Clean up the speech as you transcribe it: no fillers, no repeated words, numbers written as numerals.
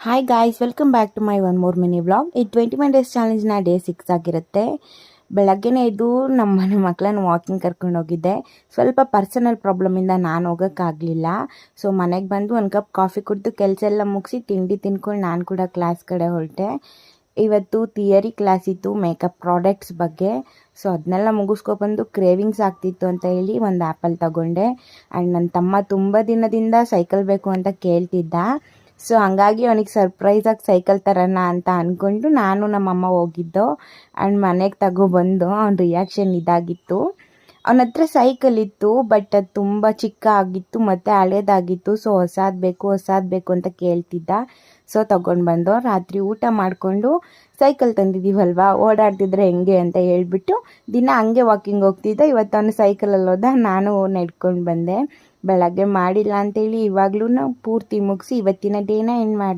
Hi guys, welcome back to my one more mini vlog. ಈ 21 days ಚಾಲೆಂಜ್ನ day 6 ಆಗಿರುತ್ತೆ. ಬೆಳಗ್ಗೆನೇ ಎದ್ದು ನಮ್ಮ ಮನೆ ಮಕ್ಕಳನ್ನ ವಾಕಿಂಗ್ ಕರ್ಕೊಂಡು ಹೋಗಿದ್ದೆ. ಸ್ವಲ್ಪ ಪರ್ಸನಲ್ ಪ್ರಾಬ್ಲಮಿಂದ ನಾನು ಹೋಗೋಕ್ಕಾಗಲಿಲ್ಲ. ಸೊ ಮನೆಗೆ ಬಂದು ಒಂದು ಕಪ್ ಕಾಫಿ ಕುಡಿದು ಕೆಲಸ ಎಲ್ಲ ಮುಗಿಸಿ ತಿಂಡಿ ತಿನ್ಕೊಂಡು ನಾನು ಕೂಡ ಕ್ಲಾಸ್ ಕಡೆ ಹೊರಟೆ. ಇವತ್ತು ಥಿಯರಿ ಕ್ಲಾಸ್ ಇತ್ತು ಮೇಕಪ್ ಪ್ರಾಡಕ್ಟ್ಸ್ ಬಗ್ಗೆ. ಸೊ ಅದನ್ನೆಲ್ಲ ಮುಗಿಸ್ಕೊಬಂದು ಕ್ರೇವಿಂಗ್ಸ್ ಆಗ್ತಿತ್ತು ಅಂತ ಹೇಳಿ ಒಂದು ಆ್ಯಪಲ್ ತಗೊಂಡೆ. ಆ್ಯಂಡ್ ನನ್ನ ತಮ್ಮ ತುಂಬ ದಿನದಿಂದ ಸೈಕಲ್ ಬೇಕು ಅಂತ ಕೇಳ್ತಿದ್ದ. ಸೊ ಹಂಗಾಗಿ ಅವನಿಗೆ ಸರ್ಪ್ರೈಸಾಗಿ ಸೈಕಲ್ ತರೋಣ ಅಂತ ಅಂದ್ಕೊಂಡು ನಾನು ನಮ್ಮಮ್ಮ ಹೋಗಿದ್ದು. ಆ್ಯಂಡ್ ಮನೆಗೆ ತಗೊಬಂದು ಅವ್ನ ರಿಯಾಕ್ಷನ್ ಇದಾಗಿತ್ತು. ಅವನ ಹತ್ರ ಸೈಕಲ್ ಇತ್ತು, ಬಟ್ ಅದು ತುಂಬ ಚಿಕ್ಕ ಆಗಿತ್ತು ಮತ್ತು ಹಳೇದಾಗಿತ್ತು. ಸೊ ಹೊಸಾದು ಬೇಕು ಅಂತ ಕೇಳ್ತಿದ್ದ. ಸೊ ತೊಗೊಂಡು ಬಂದು ರಾತ್ರಿ ಊಟ ಮಾಡಿಕೊಂಡು ಸೈಕಲ್ ತಂದಿದ್ದೀವಲ್ವಾ, ಓಡಾಡ್ತಿದ್ರೆ ಹೆಂಗೆ ಅಂತ ಹೇಳ್ಬಿಟ್ಟು ದಿನ ಹಂಗೆ ವಾಕಿಂಗ್ ಹೋಗ್ತಿದ್ದ. ಇವತ್ತು ಅವನು ಸೈಕಲಲ್ಲಿ ಹೋದ, ನಾನು ನಡ್ಕೊಂಡು ಬಂದೆ. ಬೆಳಗ್ಗೆ ಮಾಡಿಲ್ಲ ಅಂತೇಳಿ ಇವಾಗ್ಲೂ ಪೂರ್ತಿ ಮುಗಿಸಿ ಇವತ್ತಿನ ಡೇನ ಎಂಡ್ ಮಾಡಿದೆ.